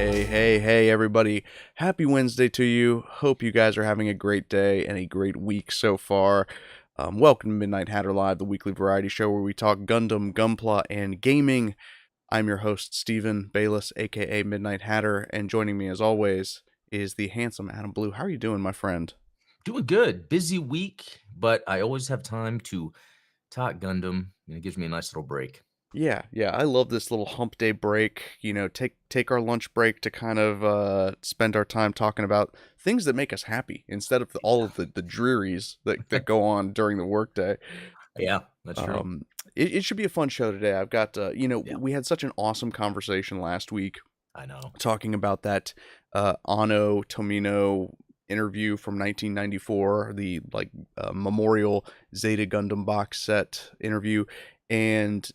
Hey, everybody. Happy Wednesday to you. Hope you guys are having a great day and a great week so far. Welcome to Midnight Hatter Live, the weekly variety show where we talk Gundam, Gunpla, and gaming. I'm your host, Steven Bayless, aka Midnight Hatter, and joining me as always is the handsome Adam Blue. How are you doing, my friend? Doing good. Busy week, but I always have time to talk Gundam, and it gives me a nice little break. Yeah, I love this little hump day break. Take our lunch break to kind of spend our time talking about things that make us happy instead of all of the drearies that go on during the workday. Yeah, that's true. Um, it should be a fun show today. I've got Yeah, we had such an awesome conversation last week I know. talking about that Anno Tomino interview from 1994, the memorial Zeta Gundam box set interview. And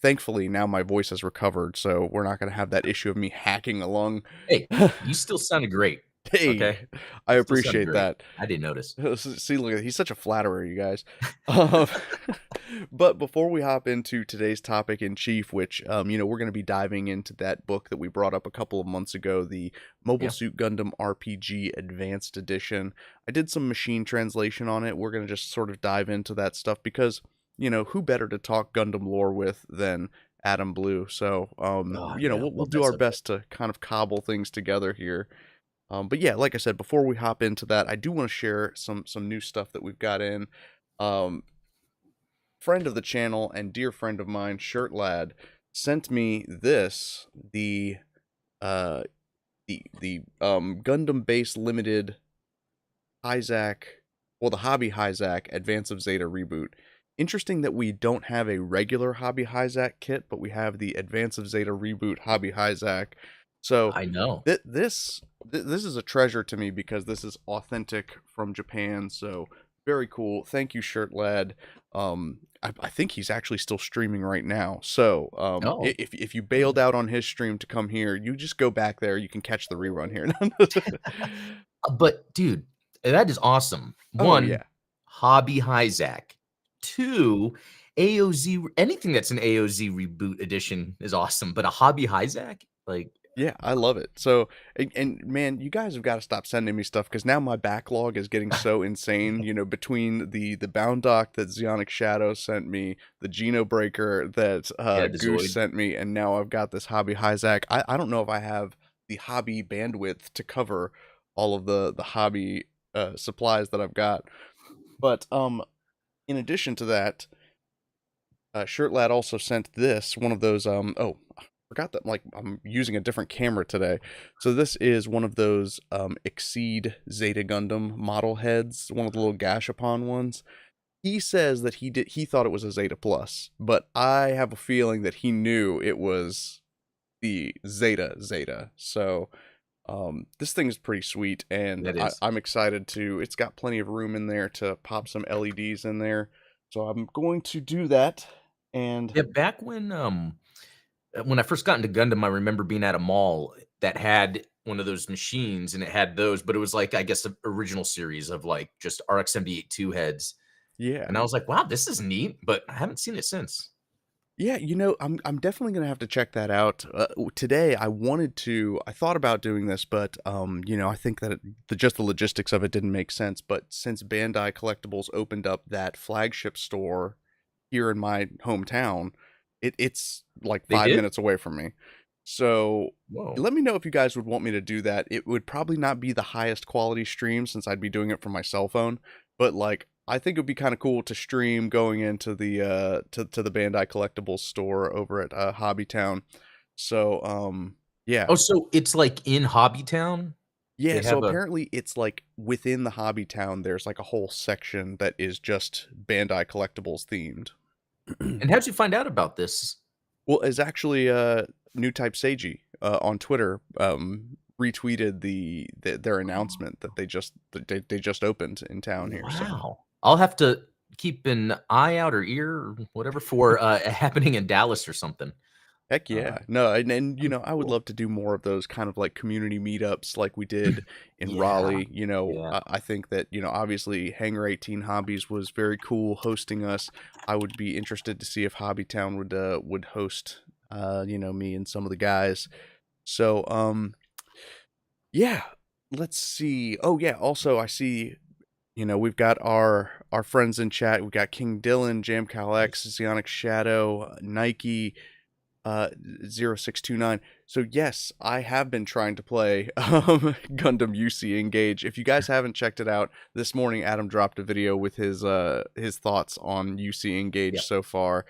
thankfully now my voice has recovered, so we're not going to have that issue of me hacking along. Hey, you still sounded great. Hey, Okay, I you still sounded appreciate great. that. I didn't notice. See, look, he's such a flatterer, you guys. Um, but before we hop into today's topic in chief, which we're going to be diving into that book that we brought up a couple of months ago, the Mobile Yeah. Suit Gundam RPG Advanced Edition. I did some machine translation on it. We're going to just sort of dive into that stuff because, who better to talk Gundam lore with than Adam Blue? So, Oh, yeah. we'll Love do that our subject. best to kind of cobble things together here. But yeah, like I said, before we hop into that, I do want to share some new stuff that we've got in. Um, Friend of the channel and dear friend of mine, Shirt Lad, sent me this uh the Gundam Base Limited Hyzak, well, the Hobby Hyzak Advance of Zeta reboot. Interesting that we don't have a regular Hobby Hyzak kit, but we have the Advance of Zeta reboot Hobby Hyzak. So I know. this is a treasure to me because this is authentic from Japan. So very cool. Thank you, Shirt Lad. I think he's actually still streaming right now. So Oh, if you bailed out on his stream to come here, you just go back there. You can catch the rerun here. but dude, that is awesome. Oh One, yeah. hobby Hyzak. Two, AOZ. Anything that's an AOZ reboot edition is awesome, but a hobby Hyzak, like, Yeah, I love it. So, and man, you guys have got to stop sending me stuff because now my backlog is getting so insane. Between the Bound Dock that Zeonic Shadow sent me, the Geno Breaker that yeah, the Goose Zoid. sent me, and now I've got this Hobby Hyzak. I don't know if I have the hobby bandwidth to cover all of the hobby supplies that I've got. But in addition to that, Shirt Lad also sent this one of those forgot that like I'm using a different camera today. So this is one of those Exceed Zeta Gundam model heads, one of the little Gashapon ones. He says that he thought it was a Zeta Plus, but I have a feeling that he knew it was the Zeta. So this thing is pretty sweet, and That is. I'm excited to. It's got plenty of room in there to pop some LEDs in there, so I'm going to do that. And Yeah, back when I first got into Gundam, I remember being at a mall that had one of those machines, and it had those, but it was like, I guess, the original series of like just RX-78 heads. yeah, And I was like, wow, this is neat, but I haven't seen it since. yeah, I'm definitely gonna have to check that out. Today, I thought about doing this, but I think that just the logistics of it didn't make sense. But since Bandai Collectibles opened up that flagship store here in my hometown, it's like They five did? minutes away from me. So Whoa. let me know if you guys would want me to do that. It would probably not be the highest quality stream since I'd be doing it from my cell phone, but like I think it would be kind of cool to stream going into the to the Bandai Collectibles store over at Hobbytown. So yeah. Oh, so it's like in Hobbytown? Yeah, They so have a apparently it's like within the Hobbytown there's like a whole section that is just Bandai Collectibles themed. and how'd you find out about this? Well, it's actually New Type Seiji on Twitter retweeted their announcement that they just opened in town here. So Wow. I'll have to keep an eye out or ear or whatever for, happening in Dallas or something. heck Uh, yeah, no, and that'd be I would cool. love to do more of those kind of like community meetups like we did in Yeah, Raleigh. yeah. I think that obviously Hangar 18 Hobbies was very cool hosting us. I would be interested to see if Hobbytown would host me and some of the guys. So, yeah, let's see. Oh yeah, also I see, we've got our friends in chat. We've got King Dylan, JamCalX, Zionic Shadow, Nike, uh 0629. So yes, I have been trying to play Gundam UC Engage. If you guys haven't checked it out, this morning Adam dropped a video with his thoughts on UC Yeah. Engage so far.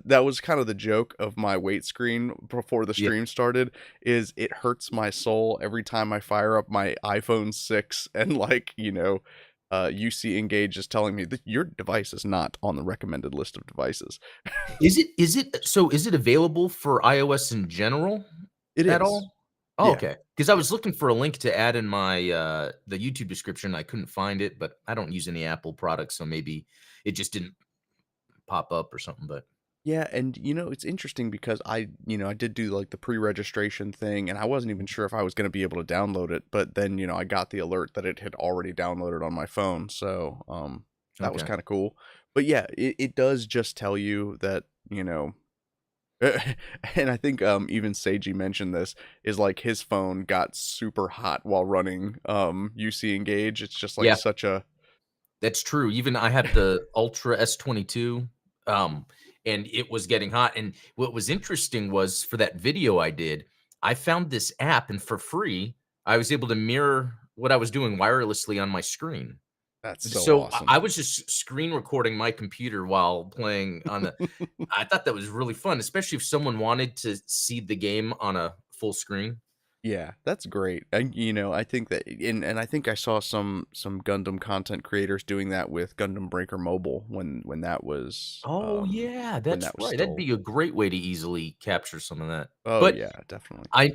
That was kind of the joke of my wait screen before the Yeah. stream started, is it hurts my soul every time I fire up my iPhone 6 and like, UC Engage is telling me that your device is not on the recommended list of devices. Is it available for iOS in general It at is. all? Oh, Yeah. okay. Because I Yeah. was looking for a link to add in my, the YouTube description, I couldn't find it, but I don't use any Apple products, so maybe it just didn't pop up or something, but Yeah, and it's interesting because I did do like the pre-registration thing and I wasn't even sure if I was going to be able to download it, but then, I got the alert that it had already downloaded on my phone. So, that was okay. kind of cool. But yeah, it does just tell you that, and I think even Seiji mentioned this, is like his phone got super hot while running UC Engage. It's just like Yeah. such a That's true. Even I have the Ultra S22, um, and it was getting hot. And what was interesting was for that video I did, I found this app, and for free, I was able to mirror what I was doing wirelessly on my screen. that's so So I awesome. was just screen recording my computer while playing on the. I thought that was really fun, especially if someone wanted to see the game on a full screen. Yeah, that's great. And I think that and I think I saw some Gundam content creators doing that with Gundam Breaker Mobile Oh yeah, when that's that was right. That'd still. be a great way to easily capture some of that. Oh But yeah, definitely. I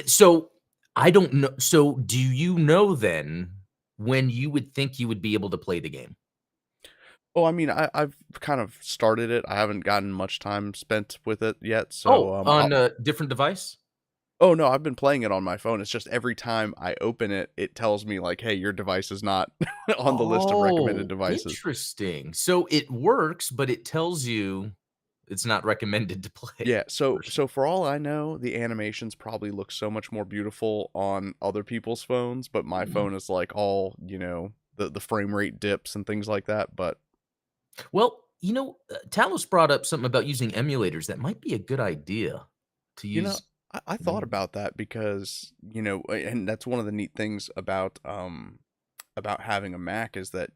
so, I don't know so, do you know then when you would think you would be able to play the game? Oh, I mean, I've kind of started it. I haven't gotten much time spent with it yet, so Oh, on a different device? oh no, I've been playing it on my phone. It's just every time I open it, it tells me like, "Hey, your device is not on the list of recommended Oh, devices." interesting. So, it works, but it tells you it's not recommended to play. Yeah, so for all I know, the animations probably look so much more beautiful on other people's phones, but my Mhm. phone is like all, the frame rate dips and things like that, but Well, Talos brought up something about using emulators. That might be a good idea to you know, use. I thought about that because, and that's one of the neat things about having a Mac is that,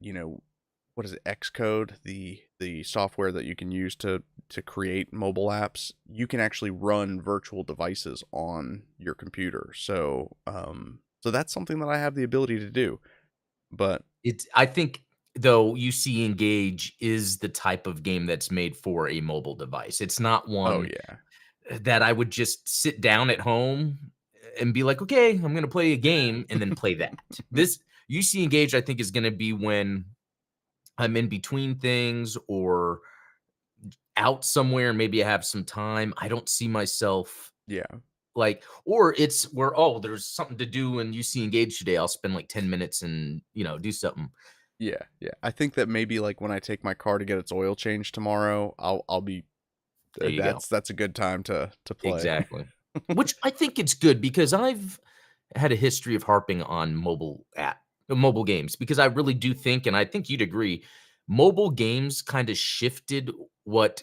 what is it, Xcode, the software that you can use to create mobile apps, you can actually run virtual devices on your computer. So that's something that I have the ability to do. But I think, though, UC Engage is the type of game that's made for a mobile device. It's not oh one yeah. that I would just sit down at home and be like, "Okay, I'm gonna play a game," and then play that. This UC Engage, I think, is gonna be when I'm in between things or out somewhere, and maybe I have some time. I don't see myself Yeah. like or it's where, "Oh, there's something to do in UC Engage today. I'll spend, like, 10 minutes and, do something." Yeah, yeah. I think that maybe like when I take my car to get its oil changed tomorrow, I'll be There you go. that's a good time to play. Exactly. Which I think it's good because I've had a history of harping on mobile games because I really do think, and I think you'd agree, mobile games kind of shifted what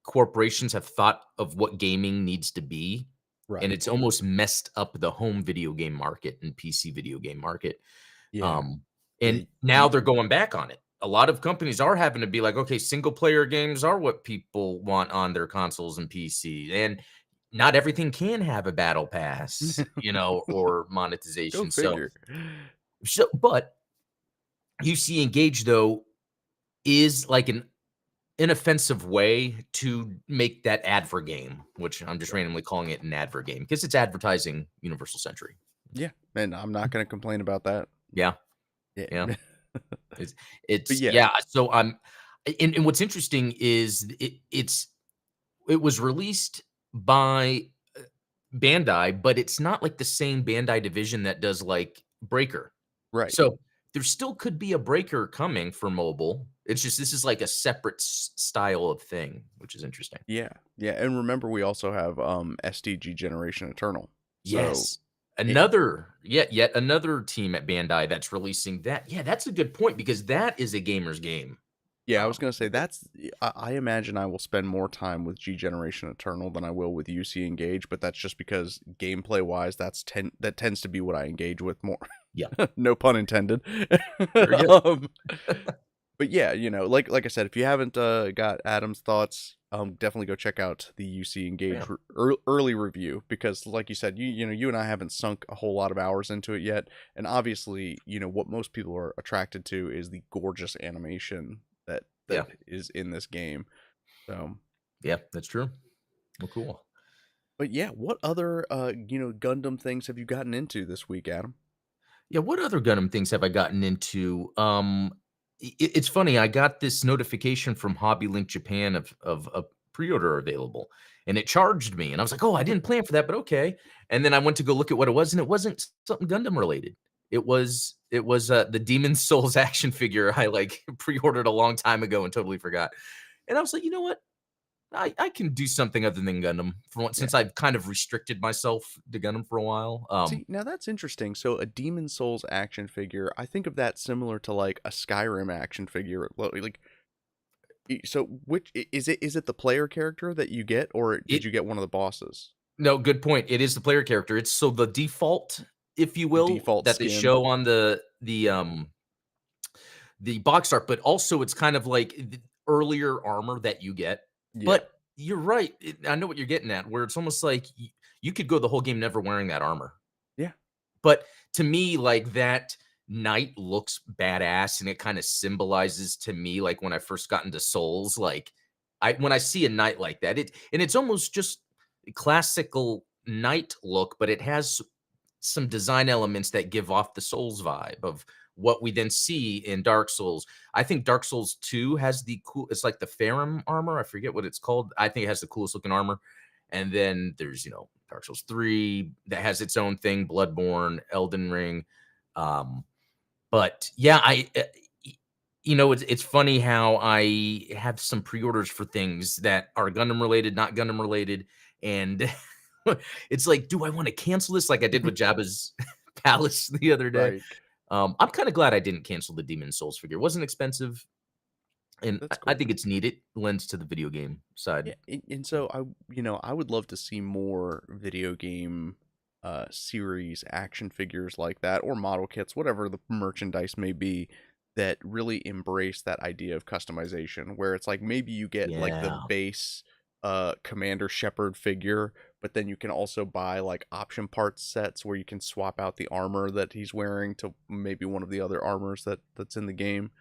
corporations have thought of what gaming needs to be, and Right. it's almost messed up the home video game market and PC video game market. Yeah. Um, Yeah. and now they're going back on it. A lot of companies are having to be like, okay, single player games are what people want on their consoles and PC. And not everything can have a battle pass, or Go monetization. So, figure. but UC Engage though is like an inoffensive way to make that adver game, which I'm just Right. randomly calling it an adver game because it's advertising Universal Century. Yeah. And I'm not gonna complain about that. Yeah, Yeah. yeah. It's But it's yeah. yeah, so I'm and what's interesting is it was released by Bandai, but it's not like the same Bandai division that does like Breaker. Right. So there still could be a breaker coming for mobile. It's just this is like a separate style of thing, which is interesting. Yeah, yeah, and remember we also have, STG Generation Eternal. So, Yes. it Yet another team at Bandai that's releasing that. Yeah, that's a good point because that is a gamer's game. yeah, I was gonna say With it. that's I imagine I will spend more time with G Generation Eternal than I will with UC Engage, but that's just because gameplay-wise, that tends to be what I engage with more. Yeah, No pun intended. very good. Um, but yeah, like I said, if you haven't got Adam's thoughts, definitely go check out the UC Engage Yeah. early review because, like you said, you and I haven't sunk a whole lot of hours into it yet, and obviously, what most people are attracted to is the gorgeous animation that Yeah. is in this game. So, Yeah, that's true. Well, cool. but yeah, what other Gundam things have you gotten into this week, Adam? Yeah, what other Gundam things have I gotten into? It's funny. I got this notification from Hobby Link Japan of a pre-order available, and it charged me, and I was like, "Oh, I didn't plan for that, but okay." And then I went to go look at what it was, and it wasn't something Gundam related. It was the Demon Souls action figure I like pre-ordered a long time ago and totally forgot. And I was like, you know what? I can do something other than Gundam for once, Yeah. since I've kind of restricted myself to Gundam for a while. See, now that's interesting. So a Demon Souls action figure, I think of that similar to like a Skyrim action figure. Like, so which is it the player character that you get, or did It you get one of the bosses? No, good point. It is the player character. It's so the default, if you The will, default that they skin. show on the box art, but also it's kind of like the earlier armor that you get. Yeah. But you're right. I know what you're getting at, where it's almost like you could go the whole game never wearing that armor. Yeah. But to me, like that knight looks badass, and it kind of symbolizes to me, like when I first got into Souls, like I when I see a knight like that, it's almost just classical knight look, but it has some design elements that give off the Souls vibe of what we then see in Dark Souls. I think Dark Souls 2 has the cool, it's like the Farum armor. I forget what it's called. I think it has the coolest looking armor. And then there's, Dark Souls 3 that has its own thing, Bloodborne, Elden Ring. Um, but yeah, it's funny how I have some pre-orders for things that are Gundam related, not Gundam related, and it's like, do I want to cancel this like I did with Jabba's palace the other day? Right. I'm kind of glad I didn't cancel the Demon Souls figure. It wasn't expensive, and I That's I cool. think it's neat. It lends to the video game side. Yeah, and so I would love to see more video game series action figures like that or model kits, whatever the merchandise may be, that really embrace that idea of customization where it's like maybe you get like the Yeah. base Commander Shepard figure, but then you can also buy like option parts sets where you can swap out the armor that he's wearing to maybe one of the other armors that's in the game.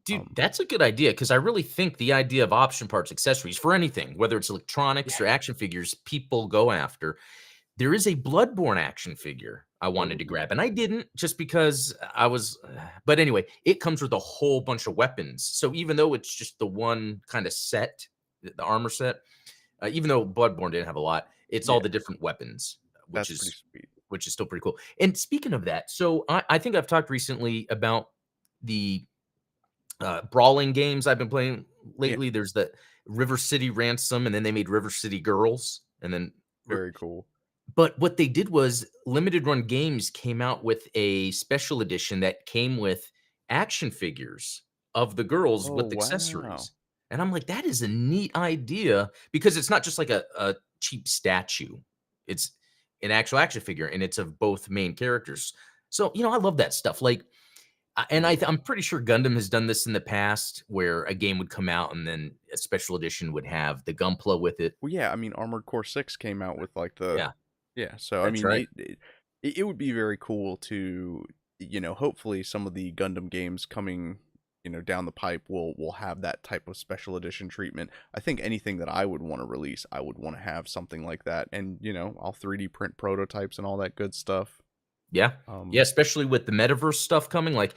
Dude, Um that's a good idea because I really think the idea of option parts, accessories for anything, whether it's electronics yeah. or action figures, people go after. There is a Bloodborne action figure I wanted to Oh, grab, and I didn't just because I was but anyway, it comes with a whole bunch of weapons. So even though it's just the one kind of set, the armor set, even though Bloodborne didn't have a lot, it's all yeah, the different weapons, which that's pretty is sweet. which is still pretty cool. And speaking of that, so I think I've talked recently about the brawling games I've been playing Yeah, lately. There's the River City Ransom, and then they made River City Girls, and then very cool. but what they did was Limited Run Games came out with a special edition that came with action figures of the girls Oh, with wow. accessories. And I'm like, that is a neat idea because it's not just like a cheap statue. It's an actual action figure and it's of both main characters. So, I love that stuff. Like, and Yeah. I'm pretty sure Gundam has done this in the past where a game would come out and then a special edition would have the Gunpla with it. Well, yeah, I mean, Armored Core 6 came out with like the Yeah, yeah, so I that's mean, right. it would be very cool to, hopefully some of the Gundam games coming, down the pipe will have that type of special edition treatment. I think anything that I would want to release, I would want to have something like that, and I'll 3D print prototypes and all that good stuff. Yeah. Yeah, Um, especially with the metaverse stuff coming, like,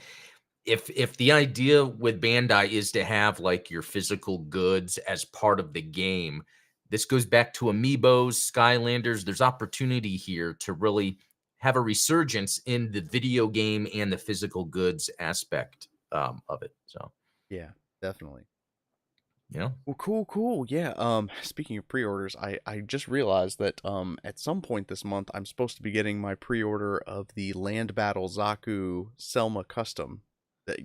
if the idea with Bandai is to have, like, your physical goods as part of the game, this goes back to Amiibos, Skylanders, there's opportunity here to really have a resurgence in the video game and the physical goods aspect of it. So, Yeah, definitely. you know, Well, cool, cool. Yeah. Speaking of pre-orders, I just realized that at some point this month I'm supposed to be getting my pre-order of the Land Battle Zaku Selma custom.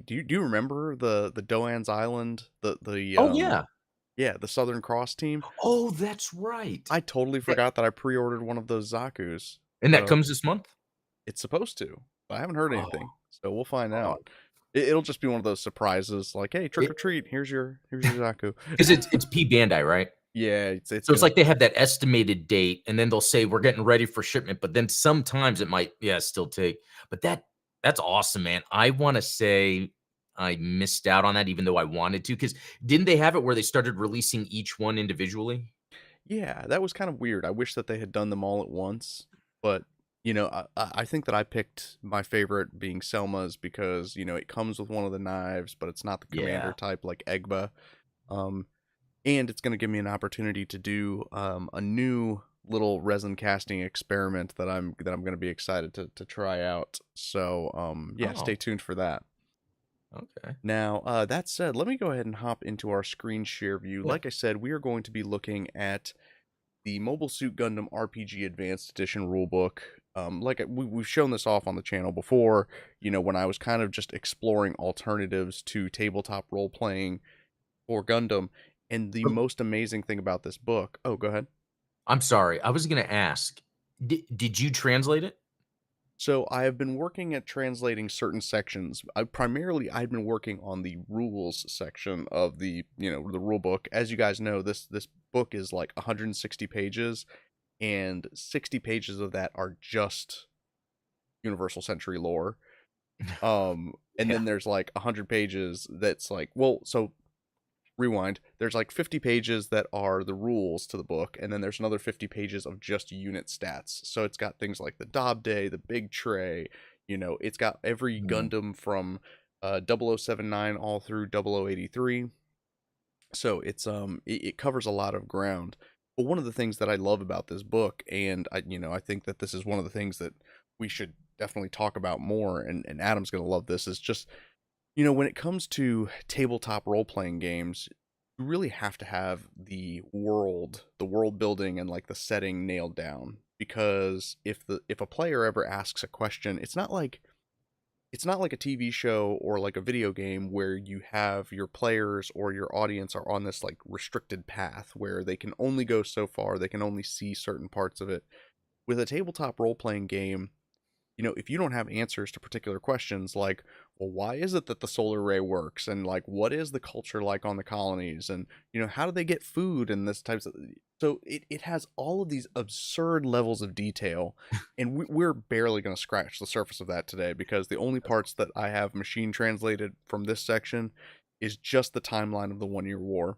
Do you remember the Doan's Island, the oh yeah, yeah, the Southern Cross team? oh that's right. I totally That, forgot that I pre-ordered one of those Zaku's. and that So comes this month. it's supposed to, but I haven't heard Oh, anything. So we'll find oh, out. It'll just be one of those surprises, like, hey, trick it or treat. Here's your Zaku. because it's P Bandai, right? Yeah, it's So it's gonna. like they have that estimated date, and then they'll say we're getting ready for shipment, but then sometimes it might, yeah, still take. But that's awesome, man. I want to say I missed out on that, even though I wanted to, because didn't they have it where they started releasing each one individually? Yeah, that was kind of weird. I wish that they had done them all at once, but I think that I picked my favorite being Selma's because it comes with one of the knives, but it's not the commander Yeah. type like Egba. Um, and it's going to give me an opportunity to do a new little resin casting experiment that I'm going to be excited to try out. So yeah, stay Oh, tuned for that. okay. Now, that said, let me go ahead and hop into our screen share view. Yeah. Like I said, we are going to be looking at the Mobile Suit Gundam RPG Advanced Edition rulebook. We've shown this off on the channel before, when I was kind of just exploring alternatives to tabletop role playing for Gundam. And the Oh, most amazing thing about this book, oh, go ahead. I'm sorry. I was gonna ask, did you translate it? So I have been working at translating certain sections. I'd been working on the rules section of the rule book. As you guys know, this book is like 160 pages, and 60 pages of that are just Universal Century lore. And Yeah. then there's like 100 pages that's like, well, so rewind. There's like 50 pages that are the rules to the book, and then there's another 50 pages of just unit stats. So it's got things like the Dob Day, the Big Tray. It's got every Mm, Gundam from 0079 all through 0083. So it covers a lot of ground. But one of the things that I love about this book, and I think that this is one of the things that we should definitely talk about more, and Adam's gonna love this, is just when it comes to tabletop role playing games, you really have to have the world building and like the setting nailed down, because if a player ever asks a question, it's not like a TV show or like a video game where you have your players or your audience are on this like restricted path where they can only go so far, they can only see certain parts of it. With a tabletop role playing game, if you don't have answers to particular questions like, well, why is it that the solar ray works? And like, what is the culture like on the colonies? And, how do they get food and this types of. So it has all of these absurd levels of detail. And we're barely going to scratch the surface of that today, because the only parts that I have machine translated from this section is just the timeline of the 1 Year War,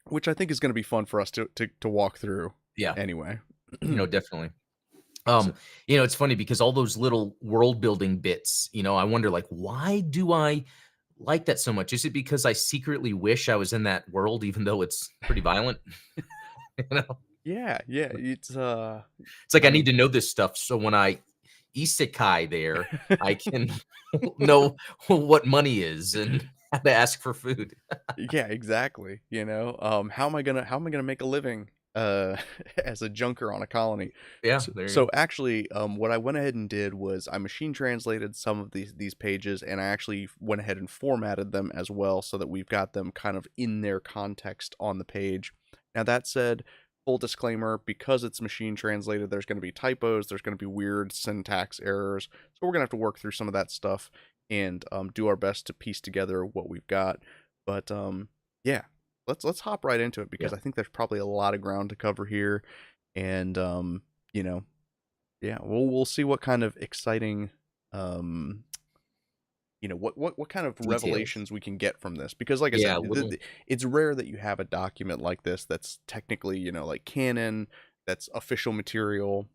which I think is going to be fun for us to walk through yeah. anyway. Definitely. So, Um, it's funny because all those little world building bits, I wonder like, why do I like that so much? Is it because I secretly wish I was in that world, even though it's pretty violent? You know, yeah, yeah, it's like I I need mean, to know this stuff so when I isekai there, I can know what money is and how to ask for food. yeah, exactly. How am I gonna make a living as a junker on a colony? Yeah, So, there you so go. actually, what I went ahead and did was I machine translated some of these pages, and I actually went ahead and formatted them as well so that we've got them kind of in their context on the page. Now that said, full disclaimer, because it's machine translated, there's going to be typos, there's going to be weird syntax errors, so we're going to have to work through some of that stuff and do our best to piece together what we've got. But yeah, let's hop right into it, Yeah. because I think there's probably a lot of ground to cover here, and you know, yeah, we'll see what kind of exciting um what kind of Details. revelations we can get from this, because like I Yeah, said, little. it's rare that you have a document like this that's technically like canon, that's official material.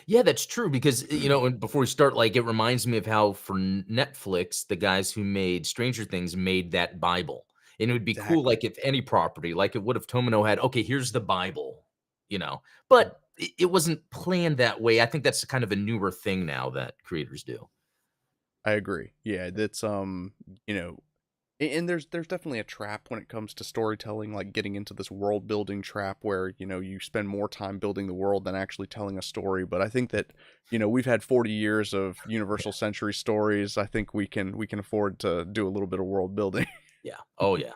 Yeah, that's true because, and before we start, like, it reminds me of how for Netflix, the guys who made Stranger Things made that Bible. And it would be cool, Exactly. like, if any property, like it would have Tomino had, okay, here's the Bible, you know. But it wasn't planned that way. I think that's kind of a newer thing now that creators do. I agree. Yeah, that's you know, and there's definitely a trap when it comes to storytelling, like getting into this world building trap where, you spend more time building the world than actually telling a story. But I think that, we've had 40 years of Yeah. Universal Century stories. I think we can afford to do a little bit of world building. Yeah. Oh, yeah.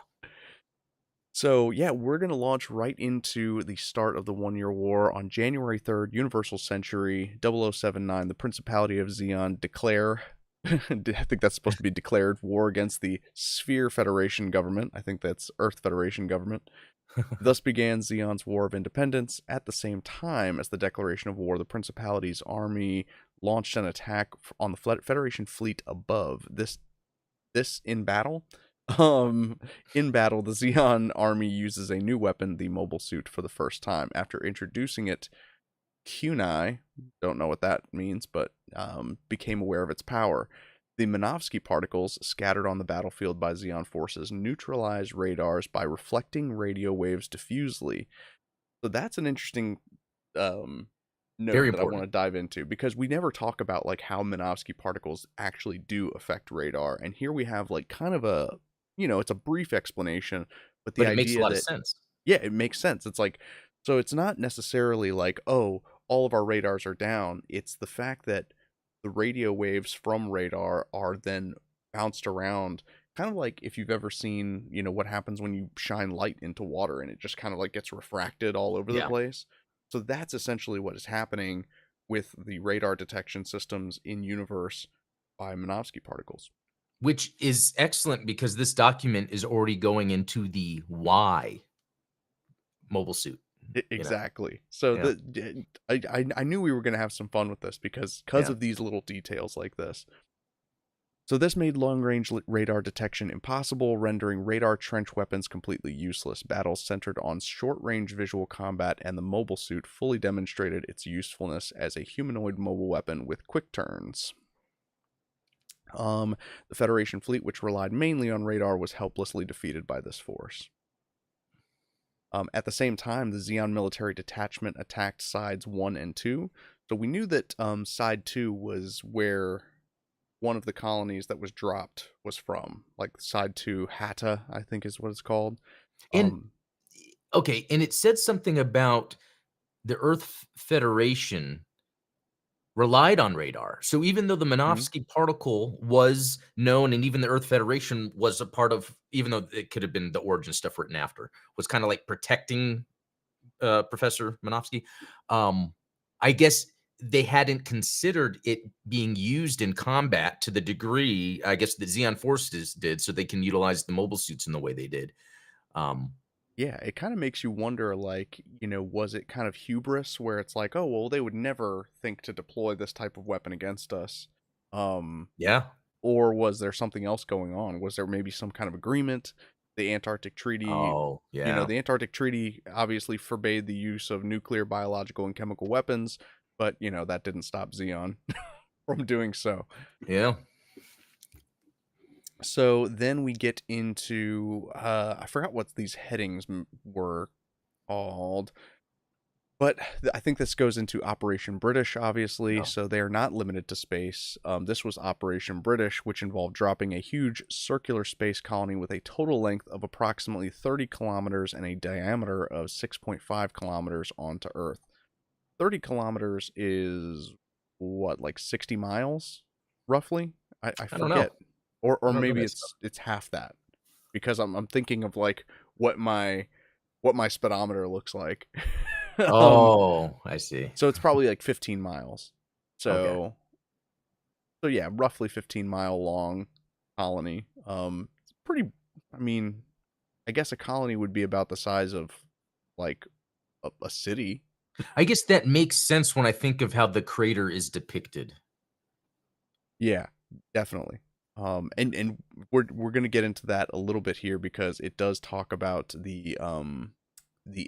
So, yeah, we're going to launch right into the start of the One Year War on January 3rd, Universal Century 0079. The Principality of Xeon declare. I think that's supposed to be declared war against the Sphere Federation government. I think that's Earth Federation government. Thus began Xeon's War of Independence. At the same time as the declaration of war, the Principality's army launched an attack on the Federation fleet above. This in battle. Um, in battle, the Xeon army uses a new weapon, the mobile suit, for the first time. After introducing it, Kunai, don't know what that means, but became aware of its power. The Minovsky particles scattered on the battlefield by Xeon forces neutralized radars by reflecting radio waves diffusely. So that's an interesting um, Very note that I want important. to dive into because we never talk about like how Minovsky particles actually do affect radar, and here we have like kind of a it's a brief explanation, but the But it makes a idea lot of that sense. yeah, it makes sense. It's like so it's not necessarily like oh all of our radars are down. It's the fact that the radio waves from radar are then bounced around kind of like if you've ever seen what happens when you shine light into water and it just kind of like gets refracted all over the Yeah. place. So that's essentially what is happening with the radar detection systems in universe by Minovsky particles. Which is excellent because this document is already going into the why mobile suit, you know? Exactly. So Yeah. I knew we were going to have some fun with this because Yeah. of these little details like this. So this made long-range radar detection impossible, rendering radar trench weapons completely useless. Battles centered on short-range visual combat, and the mobile suit fully demonstrated its usefulness as a humanoid mobile weapon with quick turns. The Federation fleet, which relied mainly on radar, was helplessly defeated by this force. At the same time, the Xeon military detachment attacked sides 1 and 2. So we knew that side 2 was where one of the colonies that was dropped was from. Like side 2, Hatta, I think is what it's called. And Um, okay, and it said something about the Earth Federation relied on radar. So even though the mhm. Minovsky particle was known and even the Earth Federation was a part of, even though it could have been the origin stuff written after, was kind of like protecting Professor Minovsky. I guess they hadn't considered it being used in combat to the degree, I guess, the Xeon forces did, so they can utilize the mobile suits in the way they did. Um, Yeah, it kind of makes you wonder, like, was it kind of hubris where it's like, oh, well, they would never think to deploy this type of weapon against us? Um, yeah. or was there something else going on? Was there maybe some kind of agreement? The Antarctic Treaty, Oh, yeah. the Antarctic Treaty obviously forbade the use of nuclear, biological, and chemical weapons, but, that didn't stop Xeon from doing so. Yeah. So then we get into, I forgot what these headings were called. But I think this goes into Operation British, obviously, Oh. so they are not limited to space. This was Operation British, which involved dropping a huge circular space colony with a total length of approximately 30 kilometers and a diameter of 6.5 kilometers onto Earth. 30 kilometers is what, like 60 miles, roughly? I I don't know. forget. Or I don't know maybe that stuff. it's half that because I'm thinking of like what my speedometer looks like. um Oh, I see. so it's probably like 15 miles. Okay. So yeah, roughly 15-mile long colony. It's pretty. I mean, I guess a colony would be about the size of like a city. I guess that makes sense when I think of how the crater is depicted. Yeah, definitely. And we're gonna get into that a little bit here because it does talk about the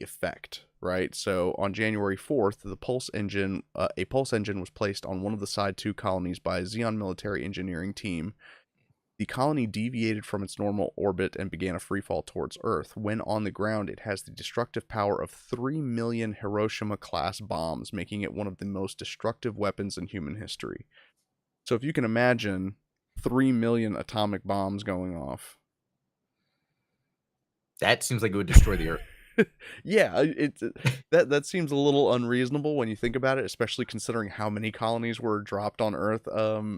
effect, right? So on January 4th, a pulse engine was placed on one of the side 2 colonies by a Xeon military engineering team. The colony deviated from its normal orbit and began a free fall towards Earth. When on the ground, it has the destructive power of 3 million Hiroshima class bombs, making it one of the most destructive weapons in human history. So if you can imagine 3 million atomic bombs going off. That seems like it would destroy the Earth. Yeah, that seems a little unreasonable when you think about it, especially considering how many colonies were dropped on Earth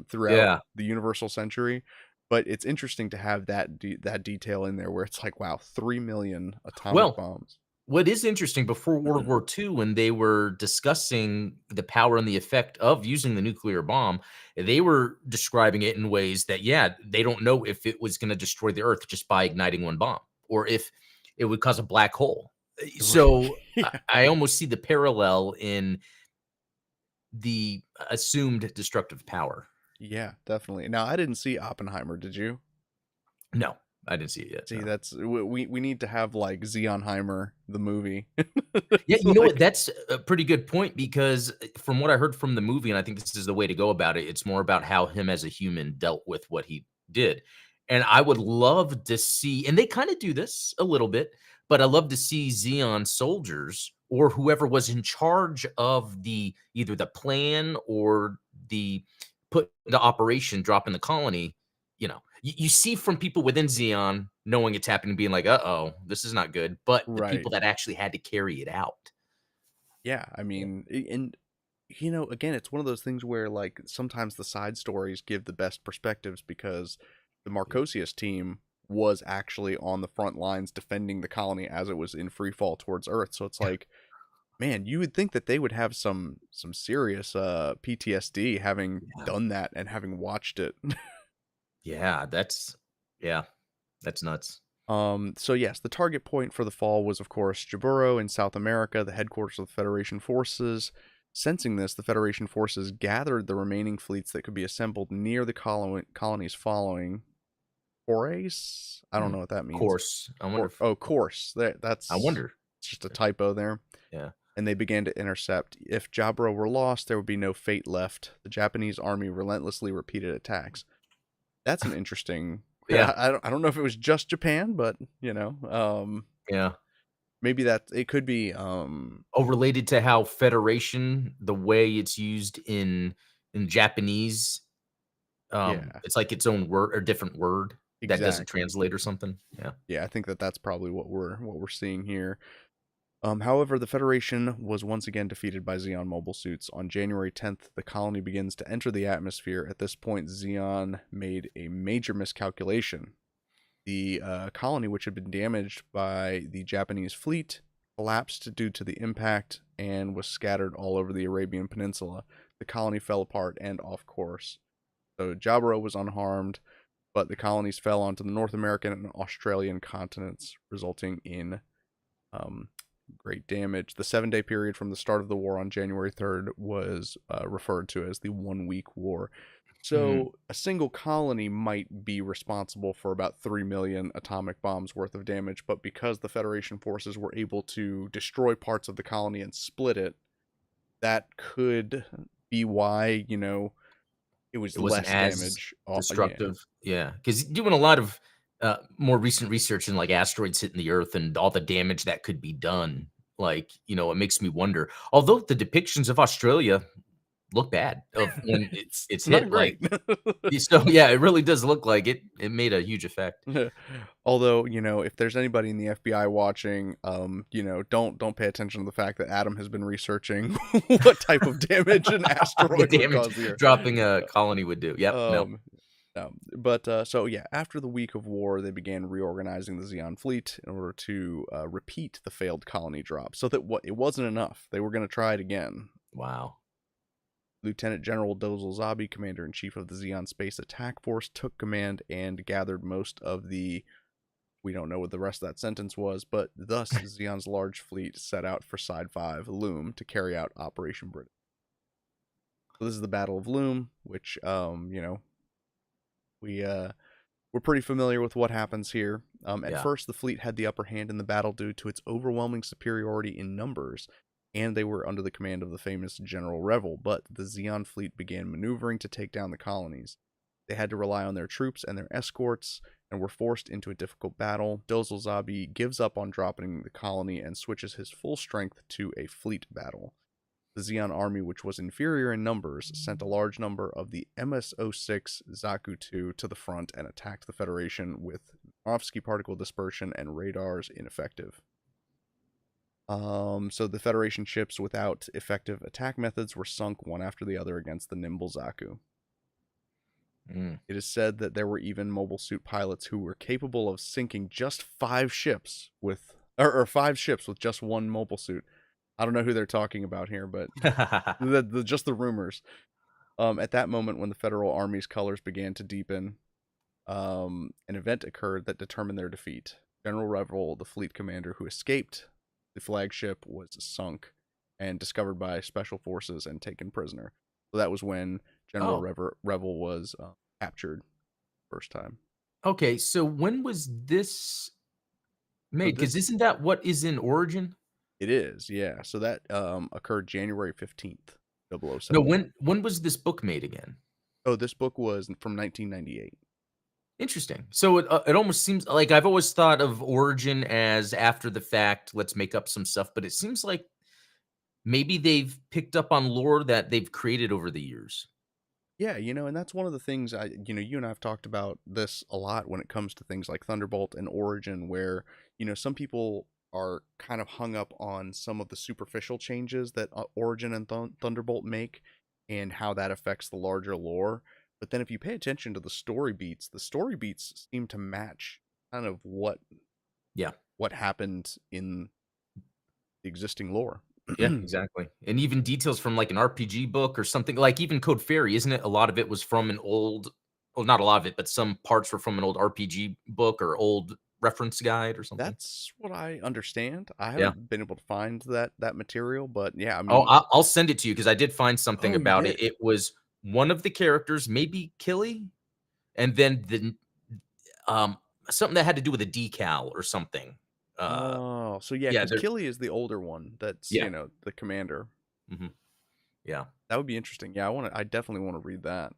throughout Yeah. the universal century. But it's interesting to have that detail in there where it's like, wow, 3 million atomic Well, bombs. what is interesting, before World War II, when they were discussing the power and the effect of using the nuclear bomb, they were describing it in ways that, yeah, they don't know if it was going to destroy the Earth just by igniting one bomb, or if it would cause a black hole. So Yeah, I almost see the parallel in the assumed destructive power. yeah, definitely. Now, I didn't see Oppenheimer, did you? No, I didn't see it yet. See, No. that's we need to have like Zeonheimer the movie. Yeah, It's you know what? like That's a pretty good point because from what I heard from the movie, and I think this is the way to go about it, it's more about how him as a human dealt with what he did. And I would love to see, and they kind of do this a little bit, but I love to see Xeon soldiers or whoever was in charge of the either the plan or the put into operation, dropping the colony. You see from people within Xeon knowing it's happening, being like, "Uh-oh, this is not good," but the right. people that actually had to carry it out. Yeah, I Yeah. mean, and again, it's one of those things where like sometimes the side stories give the best perspectives because the Yeah. Marcosius team was actually on the front lines defending the colony as it was in free fall towards Earth. So it's like, man, you would think that they would have some serious PTSD having Yeah. done that and having watched it. Yeah, yeah, that's nuts. So yes, the target point for the fall was, of course, Jaburo in South America, the headquarters of the Federation forces. Sensing this, the Federation forces gathered the remaining fleets that could be assembled near the colonies following forays. I don't Hmm. know what that means. Course. I wonder if Course. I That's wonder. just a typo there. Yeah. And they began to intercept. If Jaburo were lost, there would be no fate left. The Japanese army relentlessly repeated attacks. That's an interesting. Yeah. I don't know if it was just Japan, but Yeah. maybe that it could be. Oh, related to how Federation, the way it's used in Japanese, Yeah, it's like its own word or different word that doesn't exactly. translate or something. Yeah. Yeah, I think that that's probably what we're seeing here. However, the Federation was once again defeated by Xeon mobile suits. On January 10th, the colony begins to enter the atmosphere. At this point, Xeon made a major miscalculation. The colony, which had been damaged by the Japanese fleet, collapsed due to the impact and was scattered all over the Arabian Peninsula. The colony fell apart and off course. So Jaburo was unharmed, but the colonies fell onto the North American and Australian continents, resulting in um, great damage. The 7-day period from the start of the war on January 3rd was referred to as the 1 week war. Hmm. So a single colony might be responsible for about 3 million atomic bombs worth of damage, but because the Federation forces were able to destroy parts of the colony and split it, that could be why, it was It wasn't less as damage. Yeah. destructive. Yeah, because doing a lot of, more recent research in, like, asteroids hitting the Earth and all the damage that could be done, like, it makes me wonder. Although the depictions of Australia look bad of when it's It's not hit, like, great. so yeah, it really does look like it made a huge effect. Although, if there's anybody in the FBI watching, don't pay attention to the fact that Adam has been researching what type of damage an The asteroid would damage cause the Earth. dropping a colony would do. Yep, no. Um, no. But so yeah, after the week of war, they began reorganizing the Xeon fleet in order to repeat the failed colony drop. So that it wasn't enough. They were going to try it again. Wow. Lieutenant General Dozel Zabi, commander-in-chief of the Xeon Space Attack Force, took command and gathered most of the. We don't know what the rest of that sentence was, but thus Xeon's large fleet set out for Side 5, Loom, to carry out Operation British. So this is the Battle of Loom, which, we're pretty familiar with what happens here. At Yeah. first, the fleet had the upper hand in the battle due to its overwhelming superiority in numbers, and they were under the command of the famous General Revel, but the Xeon fleet began maneuvering to take down the colonies. They had to rely on their troops and their escorts and were forced into a difficult battle. Dozlzabi gives up on dropping the colony and switches his full strength to a fleet battle. The Zeon army, which was inferior in numbers, sent a large number of the MS-06 Zaku 2 to the front and attacked the Federation with Mirovsky particle dispersion and radars ineffective. So the Federation ships without effective attack methods were sunk one after the other against the nimble Zaku. Mm. It is said that there were even mobile suit pilots who were capable of sinking just 5 ships with, or 5 ships with just one mobile suit. I don't know who they're talking about here, but just the rumors. At that moment, when the Federal Army's colors began to deepen, an event occurred that determined their defeat. General Revel, the fleet commander who escaped the flagship, was sunk and discovered by special forces and taken prisoner. So that was when General Oh, Revel was captured first time. okay. So when was this So made? Because this isn't that what is in Origin? it is, yeah. So that occurred January 15th, No, 007. when was this book made again? Oh, this book was from 1998. Interesting. So it almost seems like I've always thought of Origin as after the fact, let's make up some stuff, but it seems like maybe they've picked up on lore that they've created over the years. Yeah, and that's one of the things you and I have talked about this a lot when it comes to things like Thunderbolt and Origin, where, some people are kind of hung up on some of the superficial changes that Origin and Thunderbolt make and how that affects the larger lore. But then if you pay attention to the story beats seem to match kind of Yeah. what happened in the existing lore. Yeah, exactly. And even details from like an RPG book or something like even Code Fairy, isn't it? A lot of it was from an old, well, not a lot of it, but some parts were from an old RPG book or old reference guide or something. That's what I understand. I Yeah. haven't been able to find that material, but yeah, I Oh, mean, I'll send it to you because I did find something oh, you about it. did? It was one of the characters, maybe Killy, and then um something that had to do with a decal or something. Uh Oh, so yeah, yeah, because there Killy is the older one. That's yeah. the commander. Mhm. Yeah. That would be interesting. Yeah, I definitely want to read that.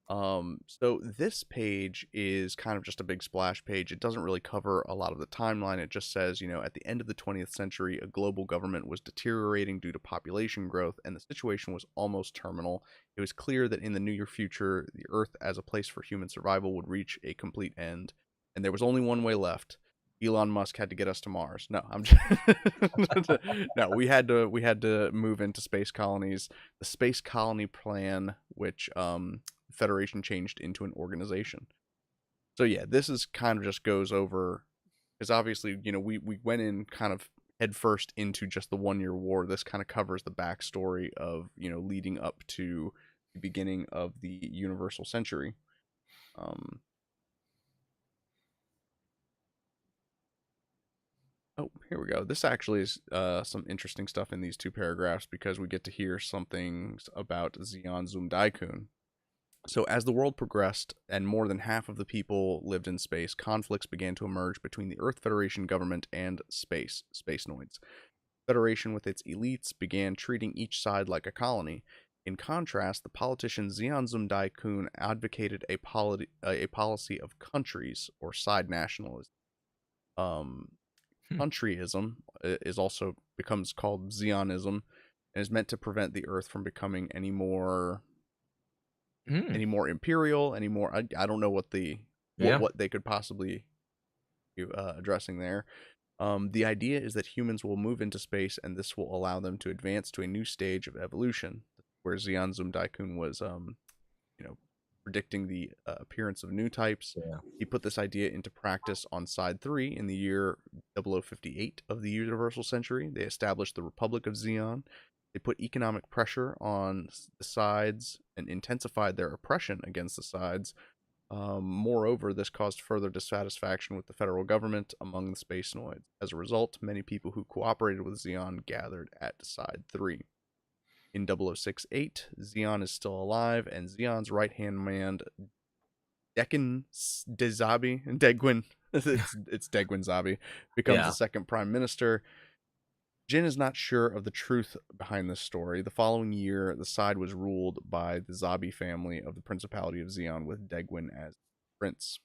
So this page is kind of just a big splash page. It doesn't really cover a lot of the timeline. It just says, at the end of the 20th century, a global government was deteriorating due to population growth, and the situation was almost terminal. It was clear that in the near future, the Earth as a place for human survival would reach a complete end, and there was only one way left. Elon Musk had to get us to Mars. No, I'm just no. We had to move into space colonies. The space colony plan, which Federation changed into an organization. So yeah, this is kind of just goes over because obviously, we went in kind of headfirst into just the 1 year war. This kind of covers the backstory of, leading up to the beginning of the universal century. Um oh, here we go. This actually is some interesting stuff in these 2 paragraphs because we get to hear something about Zeon Zum Daikun. So, as the world progressed and more than half of the people lived in space, conflicts began to emerge between the Earth Federation government and Spacenoids. Federation, with its elites, began treating each side like a colony. In contrast, the politician Zeonzum Daikun advocated a policy of countries or side nationalism. Um, Hmm. Countryism is also becomes called Zionism and is meant to prevent the Earth from becoming Mm. any more imperial, any more. I don't know Yeah. what they could possibly be addressing there. The idea is that humans will move into space, and this will allow them to advance to a new stage of evolution, where Zeonzum Daikun was, you know, predicting the appearance of new types. Yeah. He put this idea into practice on Side 3 in the year 0058 of the Universal Century. They established the Republic of Zeon. They put economic pressure on the sides and intensified their oppression against the sides. Moreover, this caused further dissatisfaction with the federal government among the Spacenoids. As a result, many people who cooperated with Zeon gathered at Side 3. In 0068, Zeon is still alive, and Zeon's right-hand man, Dekin Dezabi, Degwin, it's Degwin Zabi, becomes the Yeah. second prime minister. Jin is not sure of the truth behind this story. The following year, the side was ruled by the Zabi family of the Principality of Zeon, with Degwin as prince.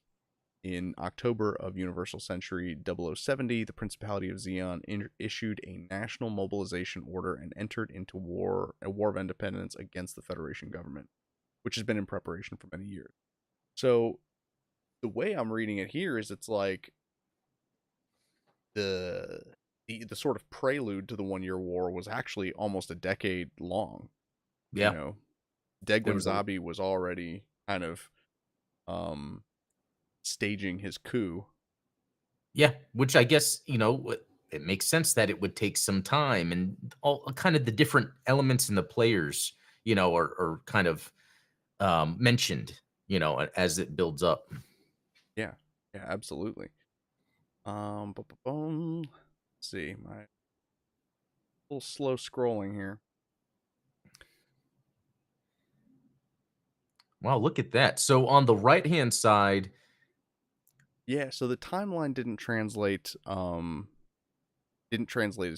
In October of Universal Century 0070, the Principality of Zeon issued a national mobilization order and entered into a war of independence against the Federation government, which has been in preparation for many years. So the way I'm reading it here is it's like the the sort of prelude to the 1 year war was actually almost a decade long. You Yeah, know, there Degwin was a Zabi was already kind of um staging his coup. yeah, which I guess, it makes sense that it would take some time and all kind of the different elements in the players, are kind of mentioned, as it builds up. Yeah. Yeah, absolutely. Let's see, my little slow scrolling here. Wow, look at that. So on the right hand side, Yeah, so the timeline didn't translate as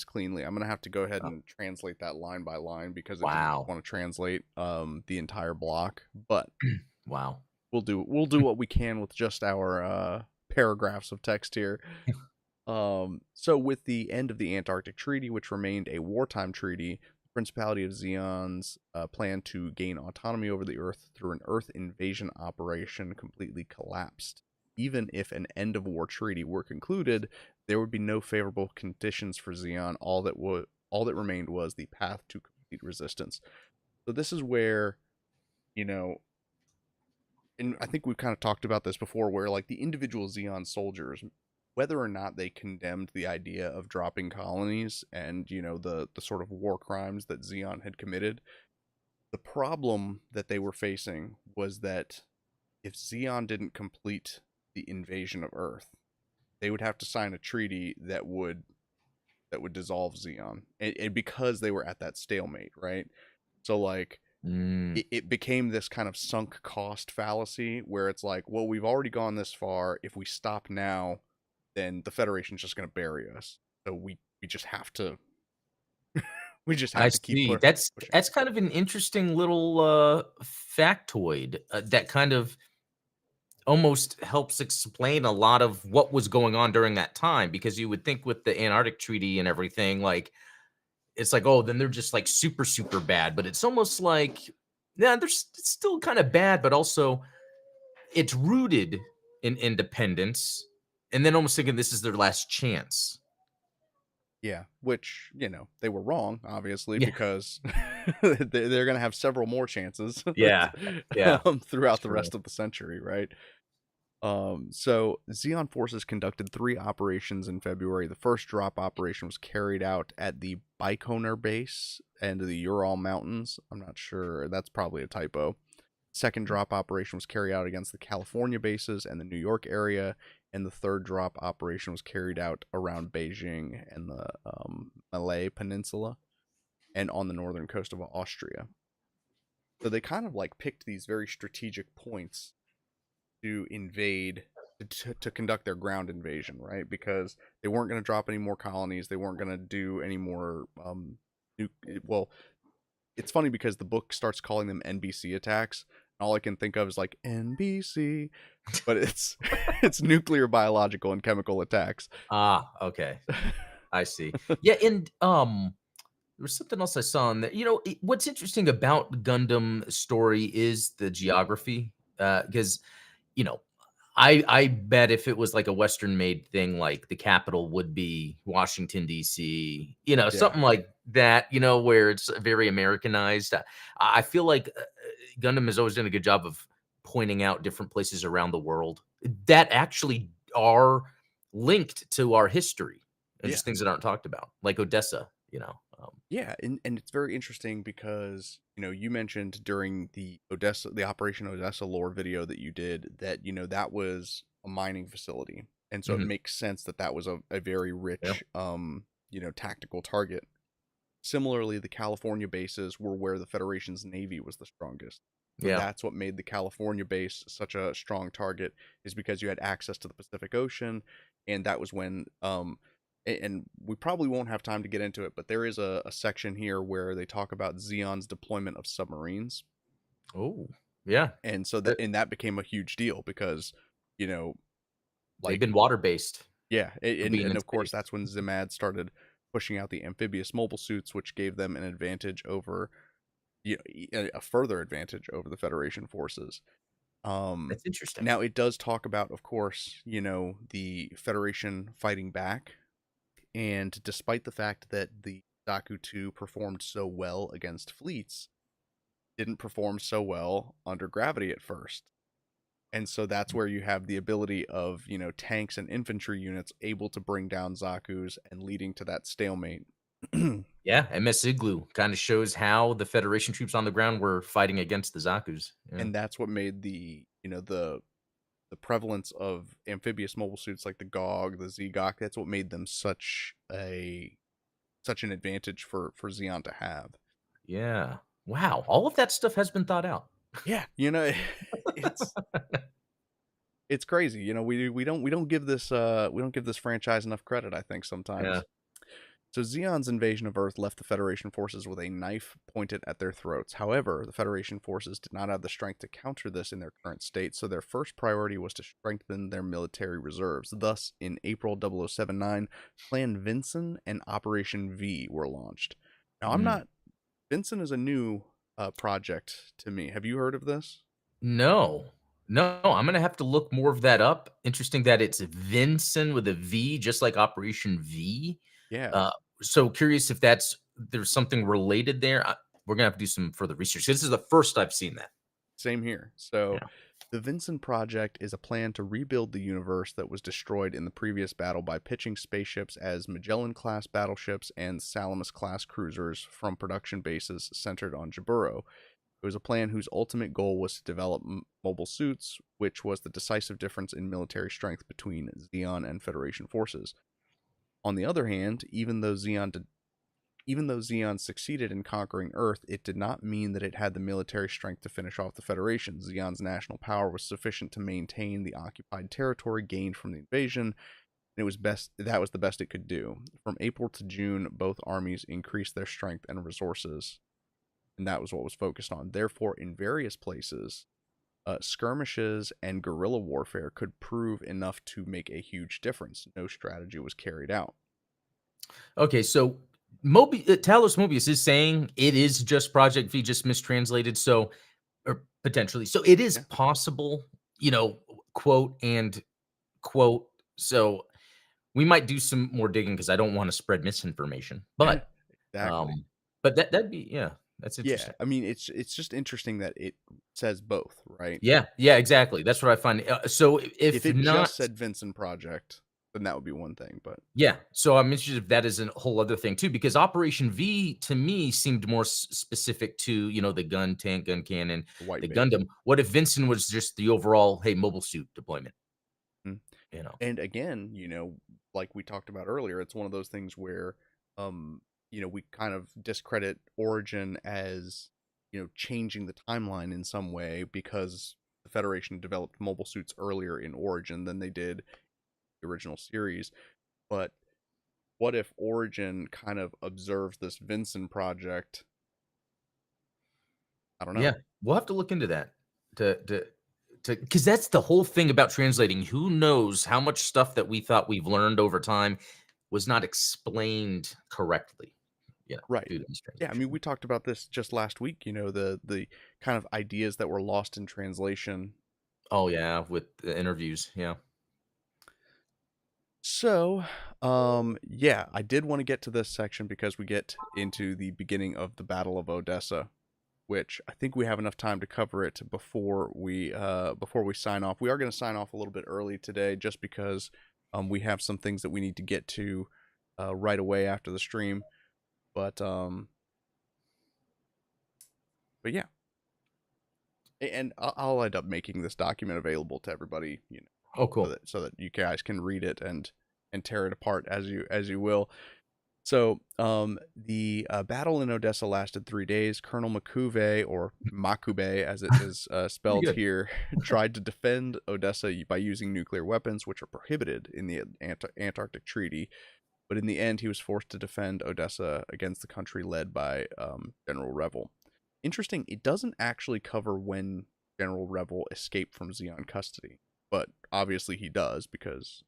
cleanly. I'm gonna have to go ahead oh, and translate that line by line because it didn't wow, want to translate the entire block. But wow. we'll do what we can with just our paragraphs of text here. So with the end of the Antarctic Treaty, which remained a wartime treaty, the Principality of Zeon's plan to gain autonomy over the Earth through an Earth invasion operation completely collapsed. Even if an end of war treaty were concluded, there would be no favorable conditions for Zeon. All that remained was the path to complete resistance. So this is where, you know, and I think we've kind of talked about this before, where like the individual Xeon soldiers, whether or not they condemned the idea of dropping colonies and the sort of war crimes that Xeon had committed, the problem that they were facing was that if Xeon didn't complete the invasion of Earth, they would have to sign a treaty that would dissolve Xeon, and because they were at that stalemate, right? So like Mm, it became this kind of sunk cost fallacy where it's like, well, we've already gone this far. If we stop now, then the Federation's just going to bury us. So we just have to we just I have to keep see. That's pushing. that's kind of an interesting little factoid that kind of almost helps explain a lot of what was going on during that time because you would think with the Antarctic Treaty and everything, like it's like, oh, then they're just like super, super bad. But it's almost like, yeah, it's still kind of bad, but also it's rooted in independence. And then almost thinking this is their last chance. Yeah, which they were wrong, obviously, Yeah. because they're going to have several more chances Yeah. Yeah. throughout the True. rest of the century, right? So Xeon forces conducted 3 operations in February. The first drop operation was carried out at the Baikonur base and the Ural Mountains. I'm not sure. That's probably a typo. Second drop operation was carried out against the California bases and the New York area, and the third drop operation was carried out around Beijing and the Malay Peninsula and on the northern coast of Austria. So they kind of like picked these very strategic points to invade, to conduct their ground invasion, right? Because they weren't going to drop any more colonies. They weren't going to do any more. Well, it's funny because the book starts calling them NBC attacks. All I can think of is like NBC, but it's it's nuclear, biological, and chemical attacks. Ah, okay. I see. Yeah, and there was something else I saw in there. What's interesting about Gundam story is the geography. Because you know, I bet if it was like a Western made thing, like the capital would be Washington D.C. Yeah, Something like that. Where it's very Americanized. I feel like Gundam has always done a good job of pointing out different places around the world that actually are linked to our history and yeah, just things that aren't talked about, like Odessa. yeah, and it's very interesting because you mentioned during the Operation Odessa lore video that you did that that was a mining facility, and so it Mhm. makes sense that that was a very Yeah, rich tactical target. Similarly, the California bases were where the Federation's navy was the strongest. So yeah, that's what made the California base such a strong target, is because you had access to the Pacific Ocean, and that was when and we probably won't have time to get into it, but there is a section here where they talk about Xeon's deployment of submarines, Oh, yeah. and so Uh, that became a huge deal because, you know, they've like been water-based yeah, for and being in of course space. that's when Zimad started pushing out the amphibious mobile suits, which gave them an advantage over, a further advantage over the Federation forces. Um, That's interesting. Now it does talk about, of course, the Federation fighting back, and despite the fact that the Zaku 2 performed so well against fleets, didn't perform so well under gravity at first. And so that's where you have the ability of, tanks and infantry units able to bring down Zaku's and leading to that stalemate. And Yeah, MS Igloo kinda shows how the Federation troops on the ground were fighting against the Zaku's. Yeah. that's what made the prevalence of amphibious mobile suits like the GOG, the ZGOC, that's what made them such an advantage for Xeon to have. Yeah. Wow, all of that stuff has been thought out. Yeah, it's it's crazy. We don't give this franchise enough credit, I think Yeah. sometimes. So Xeon's invasion of Earth left the Federation forces with a knife pointed at their throats. However, the Federation forces did not have the strength to counter this in their current state, so their first priority was to strengthen their military reserves. Thus, in April 0079, Plan Vinson and Operation V were launched. Now, Mm. Vinson is a new project to me. Have you heard of this? No. No, I'm gonna have to look more of that up. Interesting that it's Vinson with a V, just like Operation V. Yeah. Uh, so curious if there's something related there. We're gonna have to do some further research. This is the first I've seen that. Same here. So, Yeah. the Vincent Project is a plan to rebuild the universe that was destroyed in the previous battle by pitching spaceships as Magellan class battleships and Salamis class cruisers from production bases centered on Jaburo. It was a plan whose ultimate goal was to develop mobile suits, which was the decisive difference in military strength between Xeon and Federation forces. On the other hand, even though Xeon succeeded in conquering Earth, it did not mean that it had the military strength to finish off the Federation. Xeon's national power was sufficient to maintain the occupied territory gained from the invasion, and that was the best it could do. From April to June, both armies increased their strength and resources, and that was what was focused on. Therefore, in various places, skirmishes and guerrilla warfare could prove enough to make a huge difference. No strategy was carried out. Okay, so Talos Mobius is saying it is just Project V, just mistranslated. So, or potentially, so it is Yeah. possible, you know, quote and quote. So we might do some more digging because I don't want to spread misinformation. Exactly. That'd be yeah, that's Yeah, interesting. I mean, it's just interesting that it says both, right? Yeah, yeah, exactly. That's what I find. So If if it not, just said Vincent Project, then that would be one thing, but yeah. So I'm interested if that is a whole other thing too, because Operation V to me seemed more specific to the gun, tank, gun cannon, the white the base. Gundam. What if Vincent was just the overall hey mobile suit deployment? Mhm. You know. And again, like we talked about earlier, it's one of those things where, um, we kind of discredit Origin as, changing the timeline in some way because the Federation developed mobile suits earlier in Origin than they did the original series. But what if Origin kind of observes this Vincent project? I don't Yeah, know. we'll have to look into that to because that's the whole thing about translating. Who knows how much stuff that we thought we've learned over time was not explained correctly, Right. due to this Yeah, I mean, translation. we talked about this just last week, the kind of ideas that were lost in translation. Oh yeah, with the interviews. Yeah. So, yeah, I did want to get to this section because we get into the beginning of the Battle of Odessa, which I think we have enough time to cover it before we sign off. We are going to sign off a little bit early today just because we have some things that we need to get to right away after the stream. But yeah, and I'll end up making this document available to everybody, Oh, so cool. that you guys can read it and tear it apart as you will. So, the battle in Odessa lasted 3 days. Colonel Makube, or Makube as it is Pretty spelled good. here, tried to defend Odessa by using nuclear weapons, which are prohibited in the Antarctic Treaty. but in the end, he was forced to defend Odessa against the country led by General Revel. Interesting, it doesn't actually cover when General Revel escaped from Xeon custody, but obviously he does because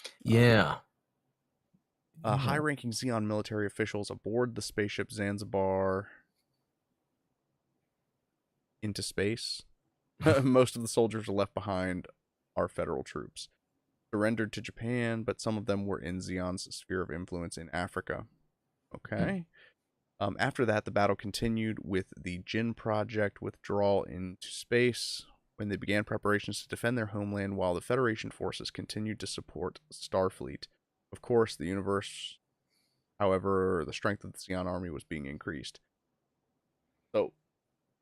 um, Yeah. Yeah. high-ranking Xeon military officials aboard the spaceship Zanzibar into space. Most of the soldiers left behind are federal troops. Surrendered to Japan, but some of them were in Xeon's sphere of influence in Africa. Okay. After that, the battle continued with the Jin Project withdrawal into space when they began preparations to defend their homeland while the Federation forces continued to support Starfleet. Of course, the universe, however, the strength of the Xeon army was being increased. So,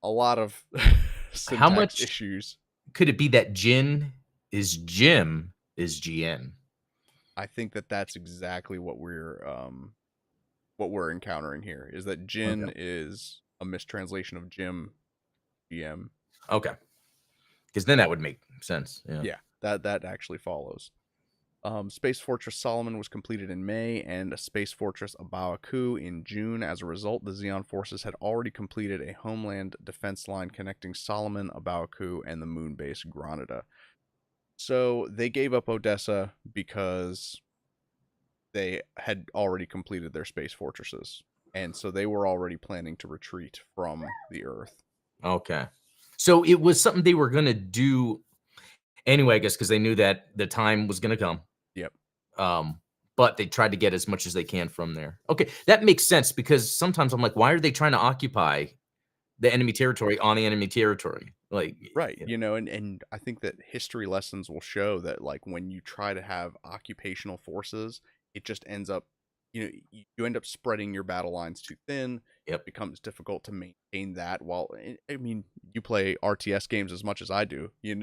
a lot of How syntax much issues. could it be that Jin is Jim is GN? I think that that's exactly what we're encountering here is that Okay. Jin is a mistranslation of Jim GM. Okay. Because then that would make sense. Yeah. Yeah, that actually follows. Space Fortress Solomon was completed in May, and Space Fortress Abaku in June. As a result, the Xeon forces had already completed a homeland defense line connecting Solomon, Abaku, and the moon base Granada. So they gave up Odessa because they had already completed their space fortresses, and so they were already planning to retreat from the Earth. Okay. So it was something they were gonna do anyway, I guess, because they knew that the time was gonna come. Yep. Um, but they tried to get as much as they can from there. Okay, that makes sense because sometimes I'm like, why are they trying to occupy the enemy territory on the enemy territory? Like, Right. you know, And I think that history lessons will show that like when you try to have occupational forces, it just ends up, you end up spreading your battle lines too thin. It yep, becomes difficult to maintain that while I mean, you play RTS games as much as I do. yeah,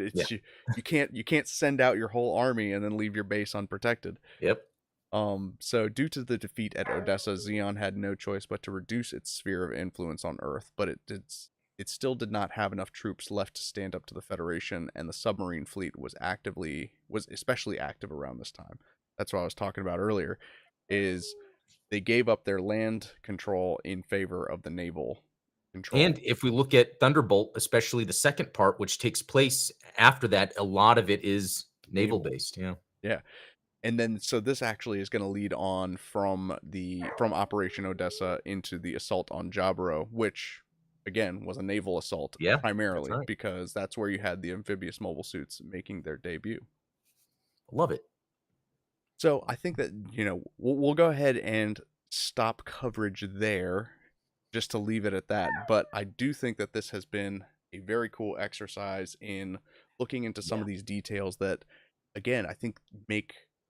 You can't send out your whole army and then leave your base unprotected. yep. So due to the defeat at Odessa, Xeon had no choice but to reduce its sphere of influence on Earth, but it still did not have enough troops left to stand up to the Federation, and the submarine fleet was especially active around this time. That's what I was talking about earlier, is they gave up their land control in favor of the naval And control. if we look at Thunderbolt, especially the second part, which takes place after that, a lot of it is naval Naval. based. Yeah, Yeah. And then so this actually is going to lead on from Operation Odessa into the assault on Jaburo, which again was a naval assault yeah, that's primarily right. because that's where you had the amphibious mobile suits making their debut. Love it. So I think that we'll go ahead and stop coverage there, just to leave it at that. But I do think that this has been a very cool exercise in looking into some Yeah. of these details that, again, I think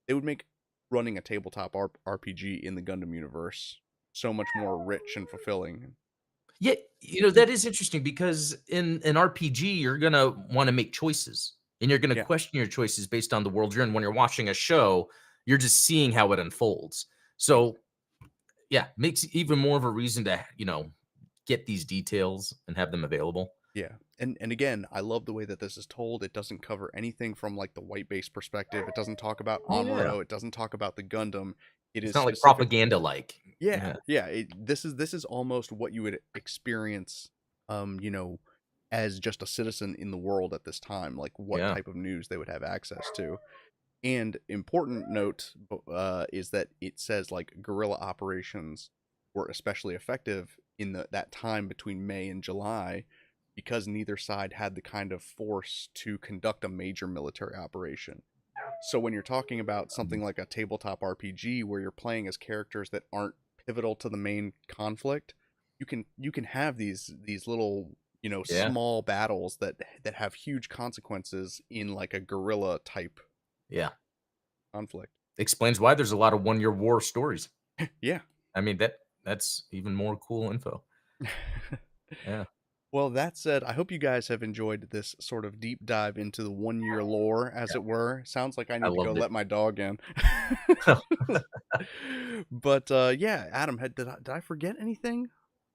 would make running a tabletop RPG in the Gundam universe so much more rich and fulfilling. Yeah, that is interesting because in an RPG, you're gonna wanna make choices, and you're gonna Yeah, question your choices based on the world you're in. When you're watching a show, you're just seeing how it unfolds. ex- So, yeah, makes even more of a reason to, get these details and have them available. yeah. And again, I love the way that this is told. It doesn't cover anything from like the white base perspective. It doesn't talk about Yeah. Amuro. It doesn't talk about the Gundam. It It's is not like specific. propaganda-like. Yeah, Yeah, yeah. This is almost what you would experience, as just a citizen in the world at this time. Like what yeah. type of news they would have access to. And important note is that it says like guerrilla operations were especially effective in that time between May and July because neither side had the kind of force to conduct a major military operation. So when you're talking about Mhm. something like a tabletop RPG where you're playing as characters that aren't pivotal to the main conflict, you can have these little, Yeah, small battles that have huge consequences in like a guerrilla type yeah. conflict. Explains why there's a lot of one-year war stories. Yeah. I mean, that's even more cool info. Yeah, Well, that said, I hope you guys have enjoyed this sort of deep dive into the 1 year lore, as yeah. it were. Sounds like I I need to go loved it. let my dog in. But yeah, Adam, did I forget anything?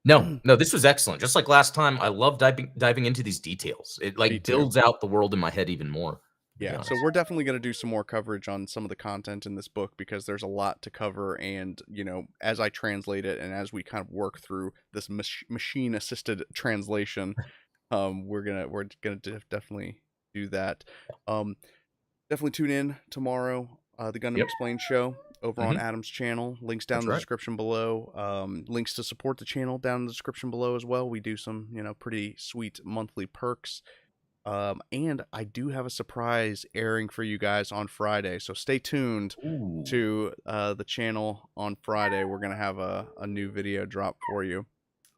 No, no, this was excellent. Just like last time, I love diving into these details. It Me like too. builds out the world in my head even more. to be Yeah, so honest. we're definitely going to do some more coverage on some of the content in this book because there's a lot to cover. And, as I translate it and as we kind of work through this machine assisted translation, we're gonna definitely do that. Um, Definitely tune in tomorrow. The Gundam Yep. Explained show over on Mhm. Adam's channel. Links down That's in the right. description below. Links to support the channel down in the description below as well. We do some, pretty sweet monthly perks. And I do have a surprise airing for you guys on Friday, so stay tuned Ooh. to the channel on Friday. We're gonna have a new video drop for you.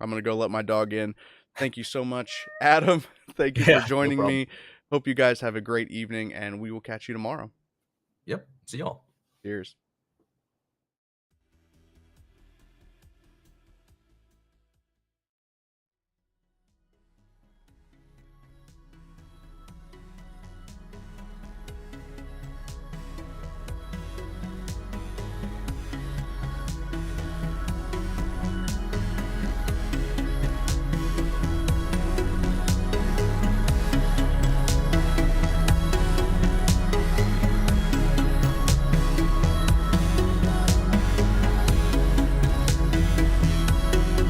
I'm gonna go let my dog in. Thank you so much, Adam. Thank you for Yeah, no joining problem. me. Hope you guys have a great evening, and we will catch you tomorrow. Yep. See y'all. Cheers.